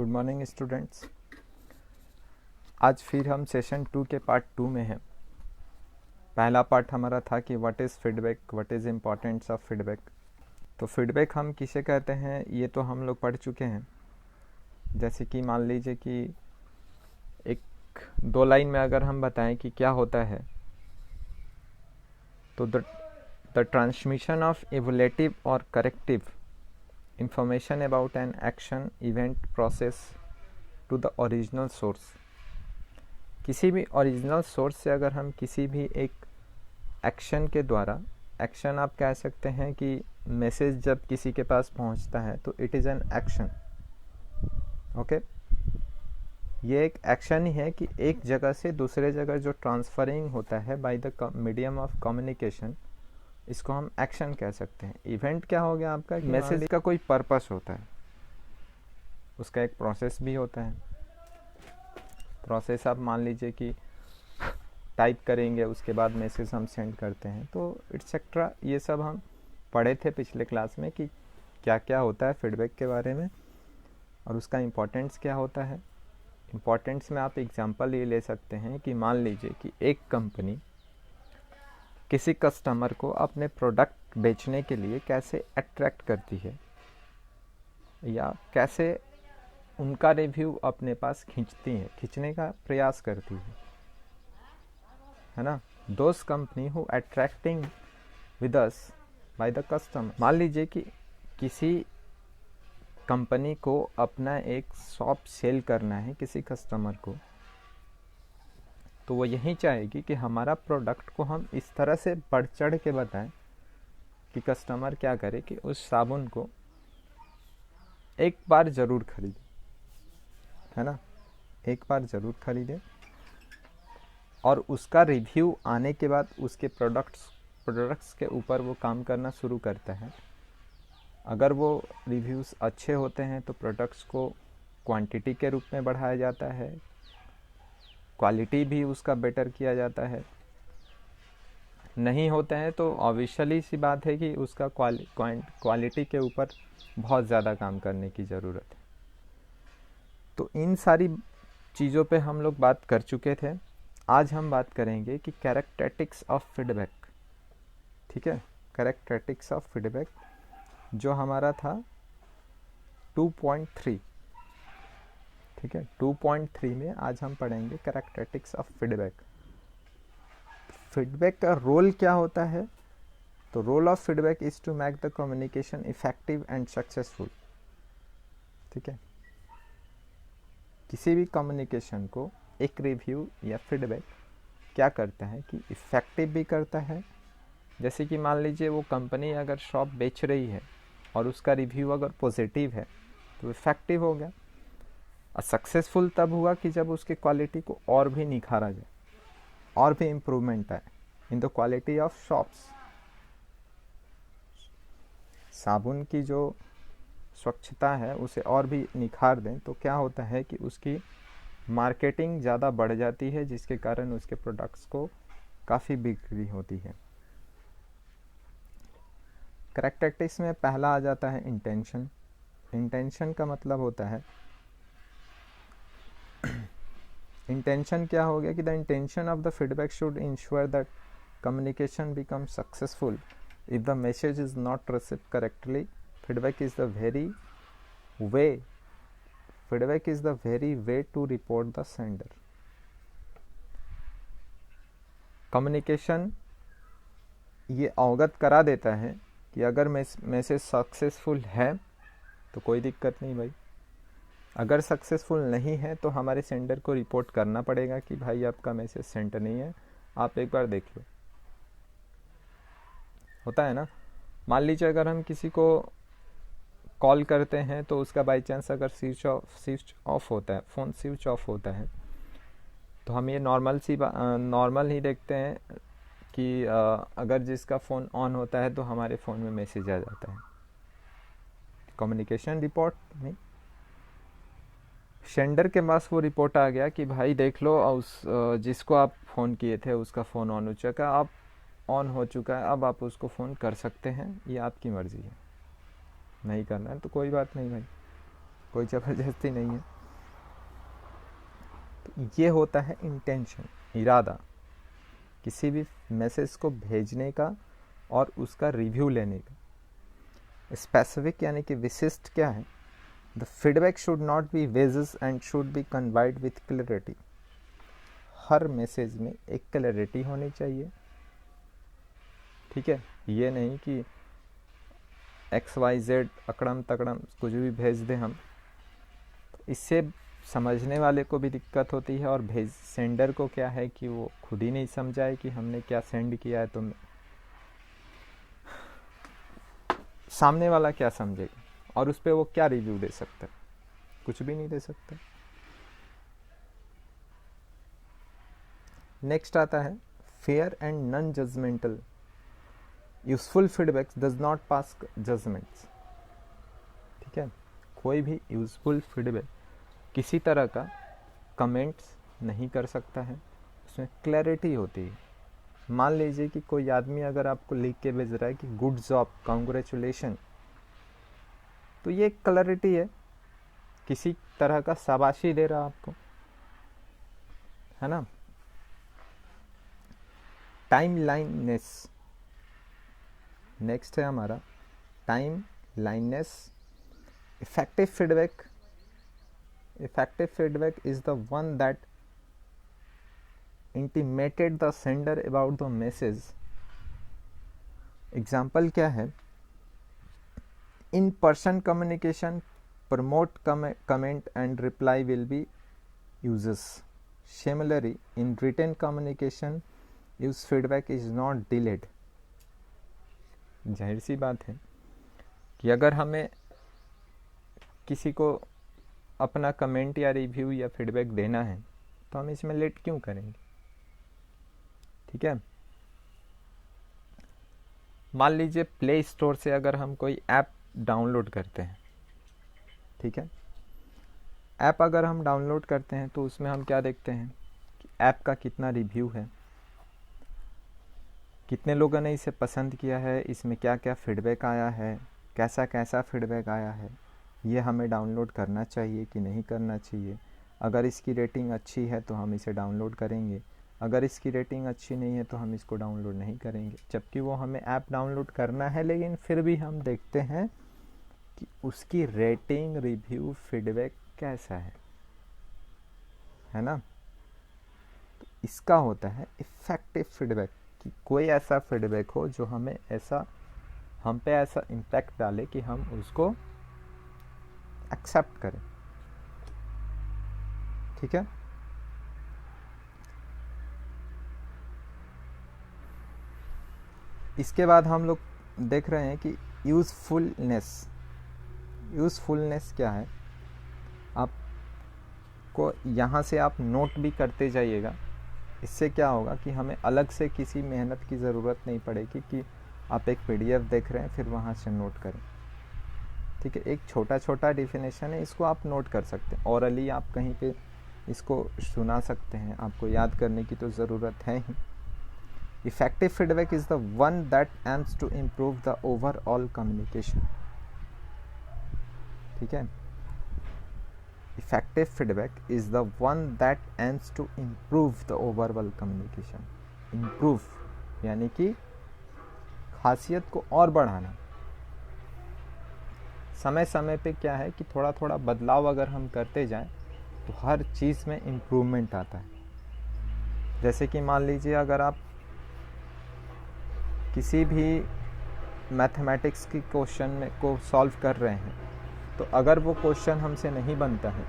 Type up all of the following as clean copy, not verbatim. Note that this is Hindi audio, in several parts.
Good morning students. आज फिर हम सेशन 2 के पार्ट 2 में हैं। पहला पार्ट हमारा था कि what is feedback, what is importance of feedback. तो फीडबैक हम किसे कहते हैं ये तो हम लोग पढ़ चुके हैं। जैसे कि मान लीजिए कि एक दो लाइन में अगर हम बताएं कि क्या होता है, तो द ट्रांसमिशन ऑफ इवोलेटिव और corrective information about an action, event, process to the original source। किसी भी ओरिजिनल सोर्स से अगर हम किसी भी एक एक्शन के द्वारा, एक्शन आप कह सकते हैं कि मैसेज जब किसी के पास पहुंचता है तो it is an action. Okay, ये एक एक्शन ही है कि एक जगह से दूसरे जगह जो ट्रांसफरिंग होता है by the medium of communication, इसको हम एक्शन कह सकते हैं। इवेंट क्या हो गया आपका, मैसेज का कोई पर्पस होता है, उसका एक प्रोसेस भी होता है। प्रोसेस आप मान लीजिए कि टाइप करेंगे, उसके बाद मैसेज हम सेंड करते हैं, तो एटसेट्रा ये सब हम पढ़े थे पिछले क्लास में कि क्या क्या होता है फीडबैक के बारे में और उसका इम्पोर्टेंस क्या होता है। इम्पोर्टेंस में आप एग्जांपल ये ले सकते हैं कि मान लीजिए कि एक कंपनी किसी कस्टमर को अपने प्रोडक्ट बेचने के लिए कैसे अट्रैक्ट करती है या कैसे उनका रिव्यू अपने पास खींचने का प्रयास करती है ना। Those company who attracting with us by the customer. मान लीजिए कि किसी कंपनी को अपना एक शॉप सेल करना है किसी कस्टमर को, तो वो यही चाहेगी कि हमारा प्रोडक्ट को हम इस तरह से बढ़ चढ़ के बताएं कि कस्टमर क्या करे कि उस साबुन को एक बार ज़रूर खरीदे, है ना, एक बार ज़रूर खरीदे और उसका रिव्यू आने के बाद उसके प्रोडक्ट्स के ऊपर वो काम करना शुरू करता है। अगर वो रिव्यूज़ अच्छे होते हैं तो प्रोडक्ट्स को क्वांटिटी के रूप में बढ़ाया जाता है, क्वालिटी भी उसका बेटर किया जाता है। नहीं होते हैं तो ऑब्वियसली सी बात है कि उसका क्वालिटी के ऊपर बहुत ज़्यादा काम करने की ज़रूरत है। तो इन सारी चीज़ों पे हम लोग बात कर चुके थे। आज हम बात करेंगे कि कैरेक्टरिस्टिक्स ऑफ फीडबैक। ठीक है, कैरेक्टरिस्टिक्स ऑफ फीडबैक जो हमारा था 2.3। ठीक है, 2.3 में आज हम पढ़ेंगे कैरेक्टरिस्टिक्स ऑफ फीडबैक। फीडबैक का रोल क्या होता है, तो role of feedback is to make the communication effective and successful. ठीक है, किसी भी कम्युनिकेशन को एक रिव्यू या फीडबैक क्या करता है कि इफेक्टिव भी करता है। जैसे कि मान लीजिए वो कंपनी अगर शॉप बेच रही है और उसका रिव्यू अगर पॉजिटिव है तो इफेक्टिव हो गया। और सक्सेसफुल तब हुआ कि जब उसकी क्वालिटी को और भी निखारा जाए, और भी इम्प्रूवमेंट आए in the quality of shops. साबुन की जो स्वच्छता है उसे और भी निखार दें तो क्या होता है कि उसकी मार्केटिंग ज़्यादा बढ़ जाती है, जिसके कारण उसके प्रोडक्ट्स को काफ़ी बिक्री होती है। कैरेक्टरिस्टिक्स में पहला आ जाता है इंटेंशन। इंटेंशन का मतलब होता है, इंटेंशन क्या हो गया कि the intention of the feedback should ensure that communication become successful if the message is not received correctly. Feedback is the very way to report the sender. Communication ये अवगत करा देता है कि अगर मैसेज सक्सेसफुल है तो कोई दिक्कत नहीं भाई, अगर सक्सेसफुल नहीं है तो हमारे सेंडर को रिपोर्ट करना पड़ेगा कि भाई आपका मैसेज सेंड नहीं है, आप एक बार देख लो। होता है ना, मान लीजिए अगर हम किसी को कॉल करते हैं तो उसका बाई चांस अगर स्विच ऑफ होता है, फ़ोन स्विच ऑफ होता है, तो हम ये नॉर्मल ही देखते हैं कि अगर जिसका फ़ोन ऑन होता है तो हमारे फ़ोन में मैसेज आ जाता है। कम्युनिकेशन रिपोर्ट नहीं, सेंडर के पास वो रिपोर्ट आ गया कि भाई देख लो उस जिसको आप फ़ोन किए थे उसका फ़ोन ऑन हो चुका है, अब आप उसको फ़ोन कर सकते हैं, ये आपकी मर्ज़ी है। नहीं करना है तो कोई बात नहीं भाई, कोई ज़बरदस्ती नहीं है। तो ये होता है इंटेंशन, इरादा, किसी भी मैसेज को भेजने का और उसका रिव्यू लेने का। स्पेसिफिक यानी कि विशिष्ट क्या है? The feedback should not be vague and should be conveyed with clarity. हर मैसेज में एक क्लैरिटी होनी चाहिए, ठीक है। ये नहीं कि XYZ अकड़म तकड़म कुछ भी भेज दें हम, तो इससे समझने वाले को भी दिक्कत होती है और सेंडर को क्या है कि वो खुद ही नहीं समझाए कि हमने क्या सेंड किया है, तो सामने वाला क्या समझेगा और उस पर वो क्या रिव्यू दे सकता है? कुछ भी नहीं दे सकता। नेक्स्ट आता है fair and non judgmental. Useful feedback does not pass judgments, ठीक है। कोई भी यूजफुल फीडबैक किसी तरह का कमेंट्स नहीं कर सकता है, उसमें क्लैरिटी होती है। मान लीजिए कि कोई आदमी अगर आपको लिख के भेज रहा है कि गुड जॉब, कांग्रेचुलेशन, तो ये क्लैरिटी है, किसी तरह का शाबाशी दे रहा आपको, है ना। टाइमलाइननेस, नेक्स्ट है हमारा timeliness. Effective feedback is the one that intimated the sender about the message. Example क्या है? In person communication prompt comment and reply will be uses. Similarly in written communication use feedback is not delayed. जाहिर सी बात है कि अगर हमें किसी को अपना कमेंट या रिव्यू या फीडबैक देना है तो हम इसमें लेट क्यों करेंगे, ठीक है। मान लीजिए प्ले स्टोर से अगर हम कोई ऐप डाउनलोड करते हैं, ठीक है। ऐप अगर हम डाउनलोड करते हैं तो उसमें हम क्या देखते हैं कि ऐप का कितना रिव्यू है, कितने लोगों ने इसे पसंद किया है, इसमें क्या क्या फीडबैक आया है, कैसा कैसा फीडबैक आया है, ये हमें डाउनलोड करना चाहिए कि नहीं करना चाहिए। अगर इसकी रेटिंग अच्छी है तो हम इसे डाउनलोड करेंगे, अगर इसकी रेटिंग अच्छी नहीं है तो हम इसको डाउनलोड नहीं करेंगे। जबकि वो हमें ऐप डाउनलोड करना है, लेकिन फिर भी हम देखते हैं कि उसकी रेटिंग, रिव्यू, फीडबैक कैसा है ना। तो इसका होता है इफेक्टिव फीडबैक, कि कोई ऐसा फीडबैक हो जो हमें ऐसा, हम पे ऐसा इम्पैक्ट डाले कि हम उसको एक्सेप्ट करें, ठीक है। इसके बाद हम लोग देख रहे हैं कि यूज़फुलनेस क्या है। आपको यहाँ से आप नोट भी करते जाइएगा, इससे क्या होगा कि हमें अलग से किसी मेहनत की ज़रूरत नहीं पड़ेगी कि आप एक PDF देख रहे हैं फिर वहाँ से नोट करें, ठीक है। एक छोटा छोटा डेफिनेशन है, इसको आप नोट कर सकते हैं, ओरली आप कहीं पे इसको सुना सकते हैं, आपको याद करने की तो ज़रूरत है ही। Effective feedback is the one that aims to improve the overall communication, ठीक है। Effective feedback is the one that aims to improve the overall communication. Improve यानी कि खासियत को और बढ़ाना। समय समय पे क्या है कि थोड़ा थोड़ा बदलाव अगर हम करते जाएं तो हर चीज़ में इम्प्रूवमेंट आता है। जैसे कि मान लीजिए अगर आप किसी भी मैथमेटिक्स की क्वेश्चन में को सॉल्व कर रहे हैं, तो अगर वो क्वेश्चन हमसे नहीं बनता है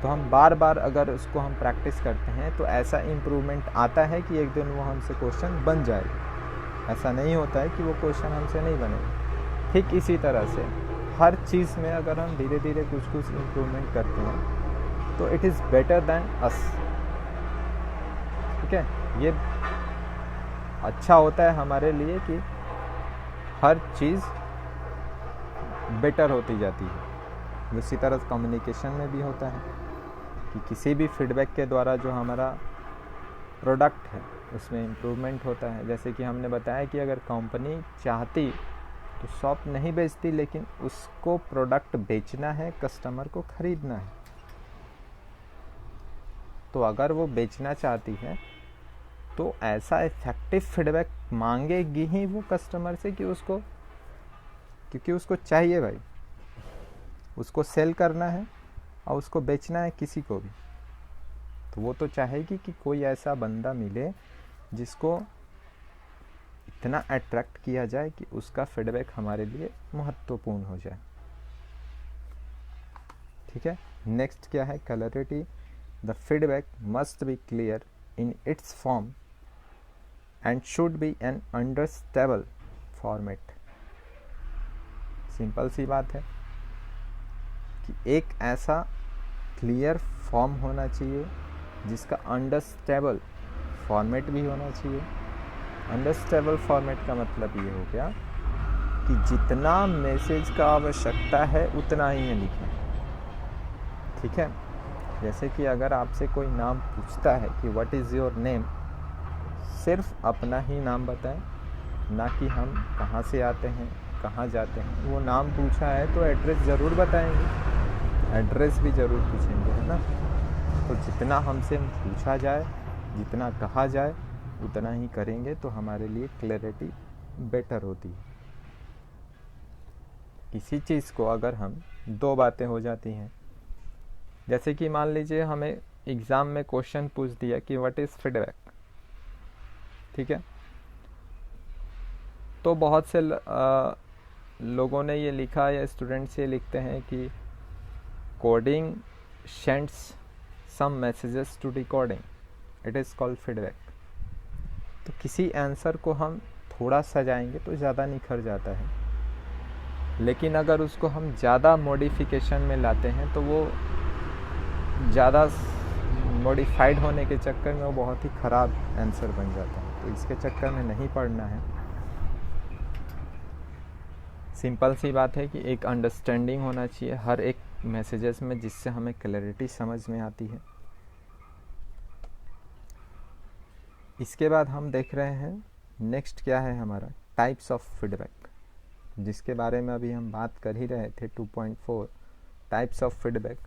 तो हम बार बार अगर उसको हम प्रैक्टिस करते हैं तो ऐसा इम्प्रूवमेंट आता है कि एक दिन वो हमसे क्वेश्चन बन जाएगा। ऐसा नहीं होता है कि वो क्वेश्चन हमसे नहीं बनेगा। ठीक इसी तरह से हर चीज़ में अगर हम धीरे धीरे कुछ कुछ इम्प्रूवमेंट करते हैं तो इट इज़ बेटर दैन अस, ठीक है। ये अच्छा होता है हमारे लिए कि हर चीज़ बेटर होती जाती है। उसी तरह कम्युनिकेशन में भी होता है कि किसी भी फीडबैक के द्वारा जो हमारा प्रोडक्ट है उसमें इम्प्रूवमेंट होता है। जैसे कि हमने बताया कि अगर कंपनी चाहती तो शॉप नहीं बेचती, लेकिन उसको प्रोडक्ट बेचना है, कस्टमर को खरीदना है। तो अगर वो बेचना चाहती है तो ऐसा इफेक्टिव फीडबैक मांगेगी ही वो कस्टमर से कि उसको, क्योंकि उसको चाहिए भाई, उसको सेल करना है और उसको बेचना है किसी को भी। तो वो तो चाहेगी कि कोई ऐसा बंदा मिले जिसको इतना अट्रैक्ट किया जाए कि उसका फीडबैक हमारे लिए महत्वपूर्ण हो जाए। ठीक है। नेक्स्ट क्या है, clarity. The feedback must be clear in its form and should be an understandable format. Simple सी बात है कि एक ऐसा क्लियर फॉर्म होना चाहिए जिसका अंडरस्टैंडेबल फॉर्मेट भी होना चाहिए। अंडरस्टैंडेबल फॉर्मेट का मतलब ये हो गया कि जितना मैसेज का आवश्यकता है उतना ही है लिखें। ठीक है। जैसे कि अगर आपसे कोई नाम पूछता है कि व्हाट इज़ योर नेम, सिर्फ अपना ही नाम बताएं, ना कि हम कहाँ से आते हैं, कहाँ जाते हैं। वो नाम पूछा है तो एड्रेस ज़रूर बताएंगे, एड्रेस भी ज़रूर पूछेंगे, है ना। तो जितना हमसे पूछा जाए, जितना कहा जाए उतना ही करेंगे तो हमारे लिए क्लैरिटी बेटर होती है। किसी चीज़ को अगर हम दो बातें हो जाती हैं, जैसे कि मान लीजिए हमें एग्ज़ाम में क्वेश्चन पूछ दिया कि व्हाट इज़ फीडबैक। ठीक है। तो बहुत से लोगों ने ये लिखा या स्टूडेंट्स ये लिखते हैं कि coding sends some messages to decoding, it is called feedback. तो किसी आंसर को हम थोड़ा सजाएंगे तो ज़्यादा निखर जाता है, लेकिन अगर उसको हम ज़्यादा मॉडिफिकेशन में लाते हैं तो वो ज़्यादा मॉडिफाइड होने के चक्कर में वो बहुत ही ख़राब आंसर बन जाता है। तो इसके चक्कर में नहीं पढ़ना है। सिंपल सी बात है कि एक अंडरस्टैंडिंग होना चाहिए हर एक मैसेजेस में, जिससे हमें क्लैरिटी समझ में आती है। इसके बाद हम देख रहे हैं नेक्स्ट क्या है हमारा, टाइप्स ऑफ फीडबैक, जिसके बारे में अभी हम बात कर ही रहे थे। 2.4 टाइप्स ऑफ फीडबैक।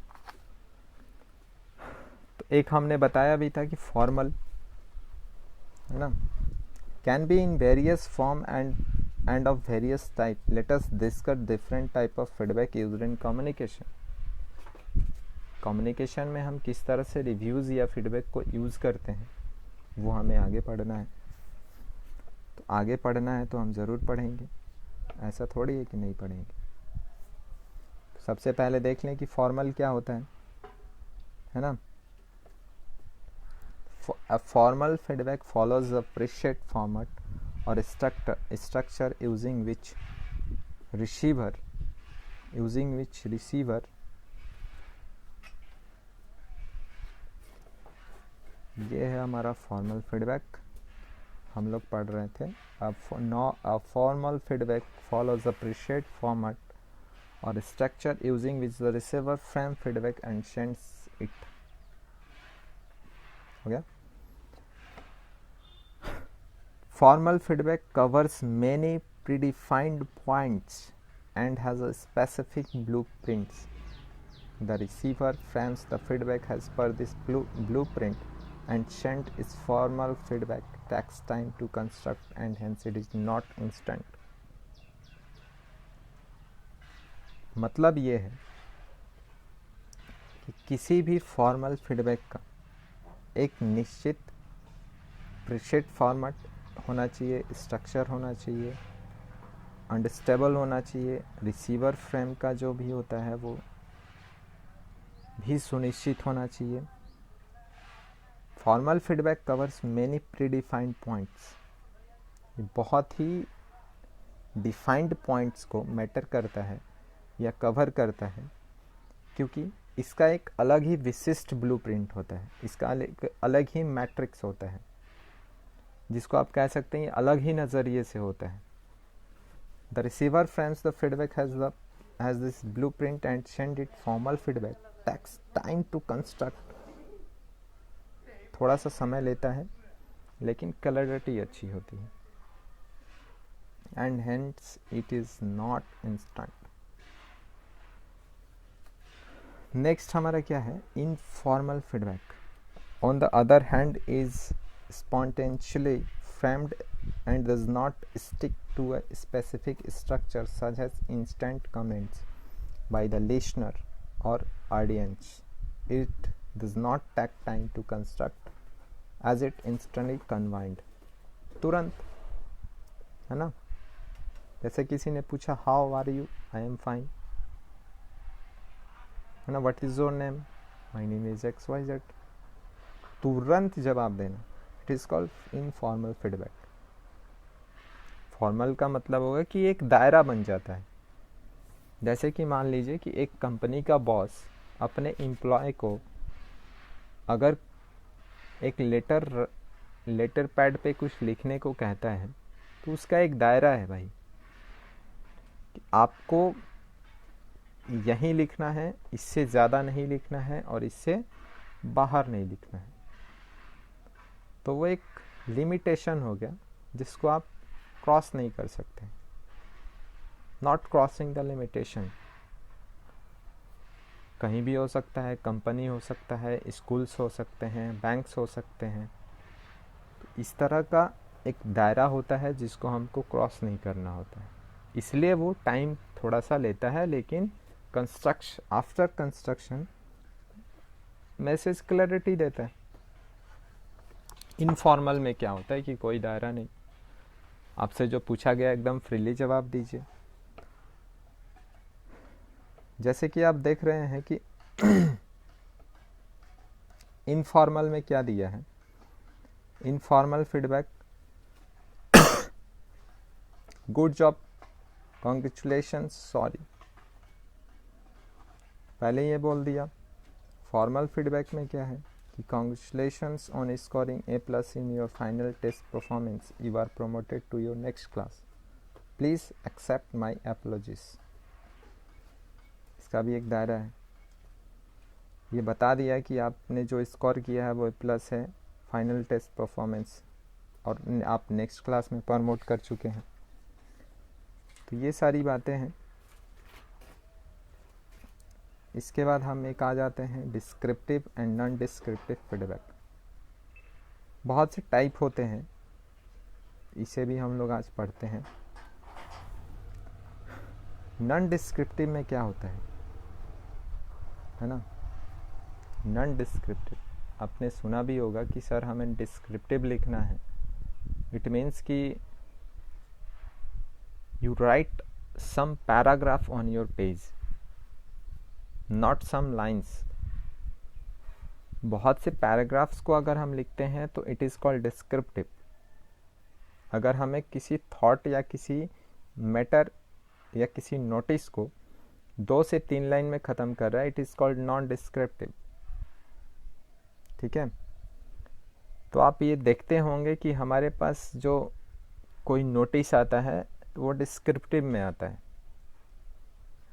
तो एक हमने बताया भी था कि फॉर्मल, है ना, can be in various form end of various type. Let us discuss different type of feedback used in communication. Communication में हम किस तरह से रिव्यूज़ या फीडबैक को यूज़ करते हैं वो हमें आगे पढ़ना है। तो आगे पढ़ना है तो हम ज़रूर पढ़ेंगे, ऐसा थोड़ी है कि नहीं पढ़ेंगे। सबसे पहले देख लें कि फॉर्मल क्या होता है ना। A formal feedback follows a preset format or structure using which receiver ये है हमारा फॉर्मल फीडबैक, हम लोग पढ़ रहे थे। A formal feedback follows a preset format or structure using which the receiver frames feedback and sends it. हो गया। Formal feedback covers many predefined points and has a specific blueprints. The receiver frames the feedback as per this blueprint and sends its formal feedback. Takes time to construct and hence it is not instant. मतलब ये है कि किसी भी फॉर्मल फीडबैक का एक निश्चित प्रीसेट फॉर्मेट होना चाहिए, स्ट्रक्चर होना चाहिए, अंडरस्टैंडेबल होना चाहिए। रिसीवर फ्रेम का जो भी होता है वो भी सुनिश्चित होना चाहिए। Formal feedback covers many predefined points. बहुत ही डिफाइंड पॉइंट्स को मैटर करता है या कवर करता है, क्योंकि इसका एक अलग ही विशिष्ट ब्लूप्रिंट होता है, इसका अलग ही मैट्रिक्स होता है, जिसको आप कह सकते हैं अलग ही नज़रिए से होता है। The receiver frames the feedback has this blueprint and send it formal feedback. Takes time to construct. थोड़ा सा समय लेता है लेकिन क्लैरिटी अच्छी होती है। and hence it is not instant. Next हमारा क्या है? Informal feedback on the other hand is spontaneously framed and does not stick to a specific structure such as instant comments by the listener or audience. It does not take time to construct as it instantly conveyed. तुरंत, है ना? जैसे किसी ने पूछा how are you, I am fine, है ना? What is your name, my name is X Y Z. तुरंत जवाब देना, it is called informal feedback. Formal का मतलब होगा कि एक दायरा बन जाता है. जैसे कि मान लीजिए कि एक कंपनी का बॉस अपने एम्प्लॉय को अगर एक लेटर पैड पे कुछ लिखने को कहता है तो उसका एक दायरा है भाई, कि आपको यहीं लिखना है, इससे ज़्यादा नहीं लिखना है और इससे बाहर नहीं लिखना है. तो वो एक लिमिटेशन हो गया जिसको आप क्रॉस नहीं कर सकते. Not crossing the limitation. कहीं भी हो सकता है, कंपनी हो सकता है, स्कूल्स हो सकते हैं, बैंक्स हो सकते हैं. तो इस तरह का एक दायरा होता है जिसको हमको क्रॉस नहीं करना होता है. इसलिए वो टाइम थोड़ा सा लेता है, लेकिन आफ्टर कंस्ट्रक्शन मैसेज क्लैरिटी देता है. इनफॉर्मल में क्या होता है कि कोई दायरा नहीं, आपसे जो पूछा गया एकदम फ्रीली जवाब दीजिए. जैसे कि आप देख रहे हैं कि इनफॉर्मल में क्या दिया है. Informal feedback, good job, congratulations, sorry, पहले ये बोल दिया. फॉर्मल फीडबैक में क्या है कि congratulations on scoring A+ in your final test performance, you are promoted to your next class, please accept my apologies. इसका भी एक दायरा है. ये बता दिया कि आपने जो स्कोर किया है वो A+ है, फाइनल टेस्ट परफॉर्मेंस, और आप नेक्स्ट क्लास में प्रमोट कर चुके हैं. तो ये सारी बातें हैं. इसके बाद हम एक आ जाते हैं descriptive and non descriptive feedback. बहुत से टाइप होते हैं, इसे भी हम लोग आज पढ़ते हैं. नॉन डिस्क्रिप्टिव में क्या होता है ना? नॉन डिस्क्रिप्टिव आपने सुना भी होगा कि सर हमें डिस्क्रिप्टिव लिखना है. इट मीन्स कि you write some paragraph on your page, not some lines. बहुत से पैराग्राफ्स को अगर हम लिखते हैं तो इट इज़ कॉल्ड डिस्क्रिप्टिव. अगर हमें किसी थॉट या किसी मैटर या किसी नोटिस को 2 से 3 लाइन में ख़त्म कर रहा है, it is called non descriptive. ठीक है. तो आप ये देखते होंगे कि हमारे पास जो कोई नोटिस आता है तो वो डिस्क्रिप्टिव में आता है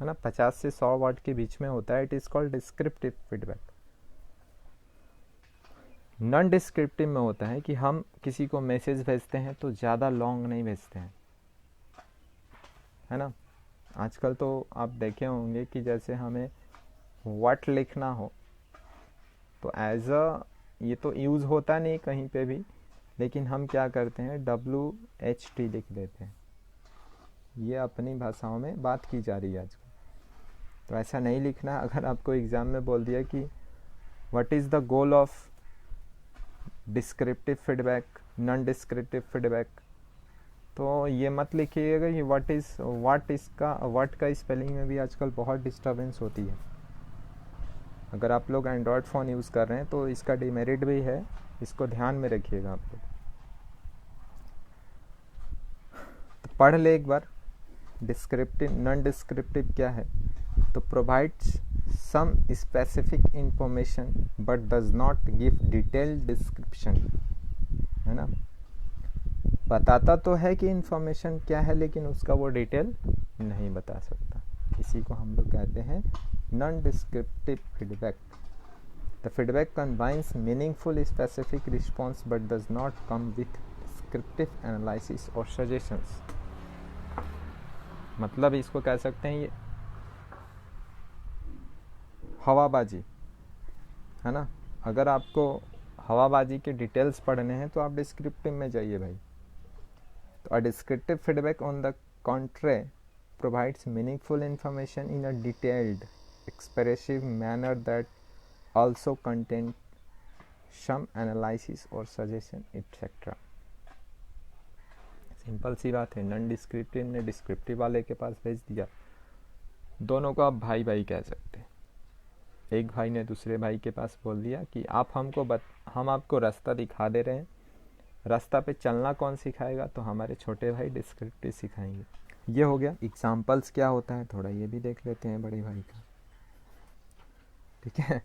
ना, 50 से 100 वर्ड के बीच में होता है. It is called descriptive feedback. Non descriptive में होता है कि हम किसी को मैसेज भेजते हैं तो ज़्यादा लॉन्ग नहीं भेजते हैं, है ना. आजकल तो आप देखे होंगे कि जैसे हमें व्हाट लिखना हो तो ये तो यूज़ होता नहीं कहीं पे भी, लेकिन हम क्या करते हैं WHT लिख देते हैं. ये अपनी भाषाओं में बात की जा रही है आजकल. तो ऐसा नहीं लिखना. अगर आपको एग्ज़ाम में बोल दिया कि what is the goal of descriptive feedback, non descriptive feedback, तो ये मत लिखिएगा कि व्हाट का स्पेलिंग में भी आजकल बहुत डिस्टर्बेंस होती है. अगर आप लोग एंड्रॉयड फ़ोन यूज़ कर रहे हैं तो इसका डिमेरिट भी है, इसको ध्यान में रखिएगा आप लोग. तो पढ़ ले एक बार. डिस्क्रिप्टिव नॉन डिस्क्रिप्टिव क्या है? तो provides some specific information but does not give detailed description, है ना. बताता तो है कि इंफॉर्मेशन क्या है, लेकिन उसका वो डिटेल नहीं बता सकता. इसी को हम लोग कहते हैं non descriptive feedback. The feedback combines meaningful specific response but does not come with descriptive analysis और सजेशंस. मतलब इसको कह सकते हैं ये हवाबाजी है ना। अगर आपको हवाबाजी के डिटेल्स पढ़ने हैं तो आप डिस्क्रिप्टिव में जाइए भाई। तो a descriptive feedback on the contrary provides meaningful information in a detailed, expressive manner that also contains some analysis or suggestion etc. Simple सी बात है, नॉन डिस्क्रिप्टिव ने डिस्क्रिप्टिव वाले के पास भेज दिया, दोनों को आप भाई भाई कह सकते हैं। एक भाई ने दूसरे भाई के पास बोल दिया कि आप हम आपको रास्ता दिखा दे रहे हैं, रास्ता पे चलना कौन सिखाएगा, तो हमारे छोटे भाई डिस्क्रिप्टिव सिखाएंगे। ये हो गया। एग्जाम्पल्स क्या होता है थोड़ा ये भी देख लेते हैं बड़े भाई का, ठीक है।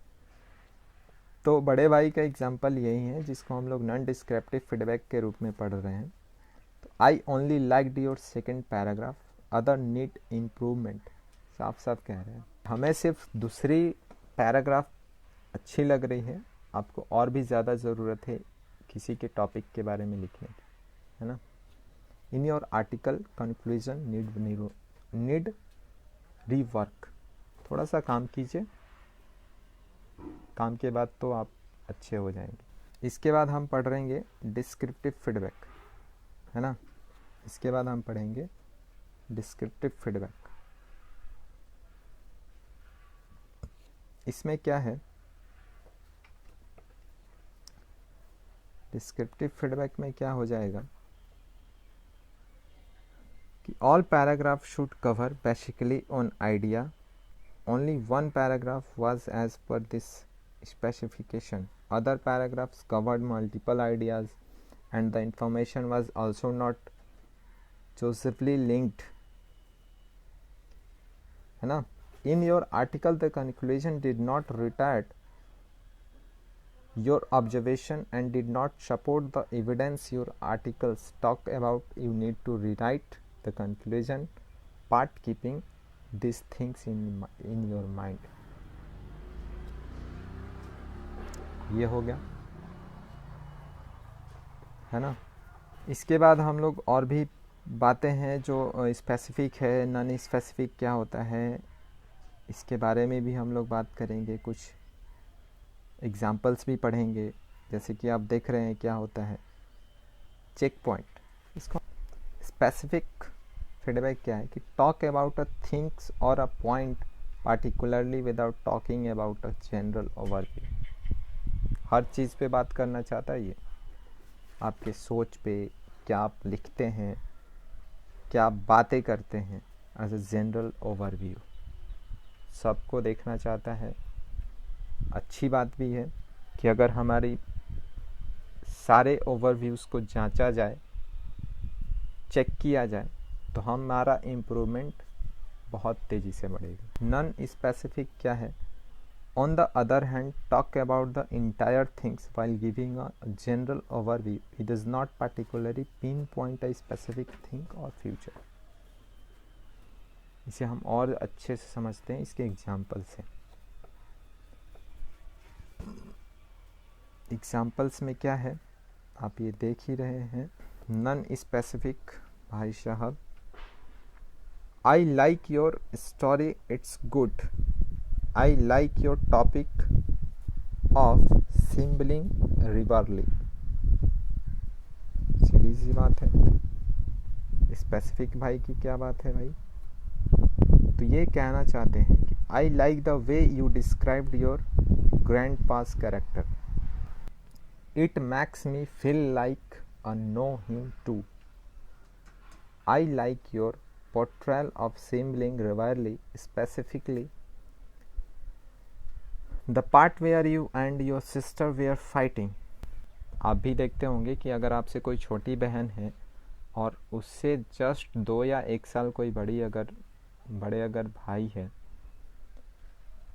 तो बड़े भाई का एग्जाम्पल यही है जिसको हम लोग नॉन डिस्क्रिप्टिव फीडबैक के रूप में पढ़ रहे हैं। तो I only liked your second paragraph, other need improvement. साफ साफ कह रहे हैं हमें सिर्फ दूसरी पैराग्राफ अच्छी लग रही है, आपको और भी ज़्यादा ज़रूरत है किसी के टॉपिक के बारे में लिखने की, है ना। In your article conclusion need rework. थोड़ा सा काम कीजिए, काम के बाद तो आप अच्छे हो जाएंगे। इसके बाद हम पढ़ रहेंगे डिस्क्रिप्टिव फीडबैक, है ना। इसके बाद हम पढ़ेंगे डिस्क्रिप्टिव फीडबैक। इसमें क्या है, डिस्क्रिप्टिव फीडबैक में क्या हो जाएगा कि all paragraph should cover basically on idea, only one paragraph was as per this specification, other paragraphs covered multiple ideas and the information was also not choosively linked, है ना। In your article the conclusion did not retard your observation and did not support the evidence your articles talk about. You need to rewrite the conclusion part keeping these things in your mind. ये हो गया, है ना। इसके बाद हम लोग और भी बातें हैं जो स्पेसिफिक है, नॉन स्पेसिफिक क्या होता है, इसके बारे में भी हम लोग बात करेंगे। कुछ एग्जांपल्स भी पढ़ेंगे, जैसे कि आप देख रहे हैं क्या होता है चेक पॉइंट। इसको स्पेसिफिक फीडबैक क्या है कि टॉक अबाउट अ थिंग्स और a point particularly without talking about a general overview. हर चीज़ पे बात करना चाहता है ये, आपके सोच पे, क्या आप लिखते हैं, क्या आप बातें करते हैं, एज ए जनरल ओवरव्यू सबको देखना चाहता है। अच्छी बात भी है कि अगर हमारी सारे ओवरव्यूज़ को जांचा जाए, चेक किया जाए, तो हमारा इम्प्रूवमेंट बहुत तेज़ी से बढ़ेगा। नॉन स्पेसिफिक क्या है, on the other hand talk about the entire things while giving a general overview. It does not particularly pinpoint a specific thing or future. इसे हम और अच्छे से समझते हैं इसके एग्जाम्पल से। एग्जाम्पल्स में क्या है आप ये देख ही रहे हैं। नॉन स्पेसिफिक भाई साहब, आई like your story, it's good. I like your topic of सिम्बलिंग रिवरली। सीधी सी बात है। स्पेसिफिक भाई की क्या बात है भाई, तो ये कहना चाहते हैं कि I like the way you described your grandpa's character, it makes me feel like I know him too. I like your portrayal of sibling rivalry, specifically the part where you and your sister were fighting. आप भी देखते होंगे कि अगर आपसे कोई छोटी बहन है और उससे जस्ट 2 या 1 साल कोई बड़े अगर भाई है,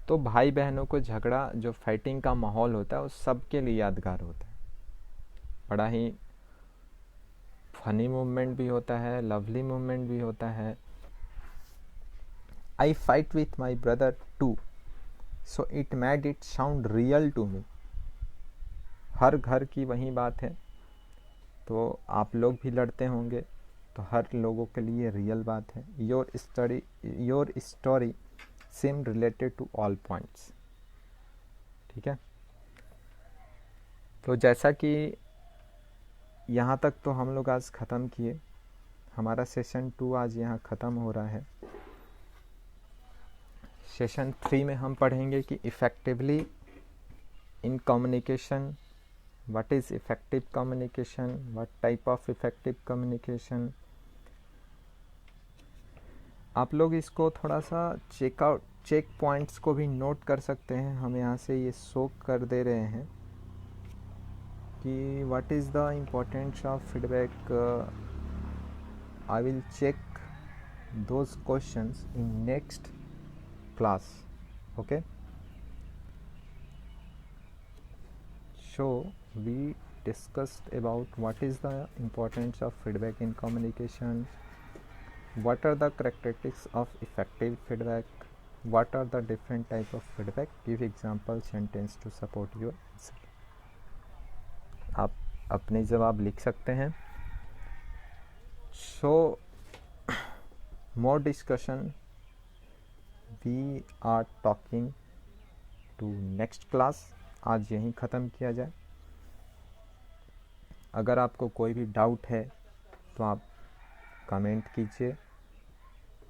तो भाई बहनों को झगड़ा जो फाइटिंग का माहौल होता है वो सबके लिए यादगार होता है। बड़ा ही फनी मूवमेंट भी होता है, लवली मूवमेंट भी होता है। I fight with my brother too, so it made it sound real to me. हर घर की वही बात है, तो आप लोग भी लड़ते होंगे तो हर लोगों के लिए रियल बात है। Your story same related to all points. ठीक है, तो जैसा कि यहाँ तक तो हम लोग आज ख़त्म किए, हमारा सेशन 2 आज यहाँ ख़त्म हो रहा है। सेशन 3 में हम पढ़ेंगे कि effectively in communication, what is effective communication, what type of effective communication। आप लोग इसको थोड़ा सा चेक पॉइंट्स को भी नोट कर सकते हैं। हम यहाँ से ये शो कर दे रहे हैं कि what is the importance of feedback। I will check those questions in next class। okay, so we discussed about what is the importance of feedback in communication, what are the characteristics of effective feedback, what are the different type of feedback, give example sentence to support your answer। आप अपने जवाब लिख सकते हैं। so more discussion we are talking to next class। आज यहीं ख़त्म किया जाए। अगर आपको कोई भी डाउट है तो आप कमेंट कीजिए,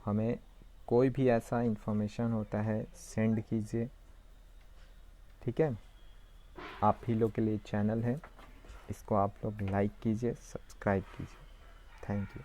हमें कोई भी ऐसा इन्फॉर्मेशन होता है सेंड कीजिए। ठीक है, आप ही लोग के लिए चैनल है, इसको आप लोग लाइक कीजिए, सब्सक्राइब कीजिए। Thank you.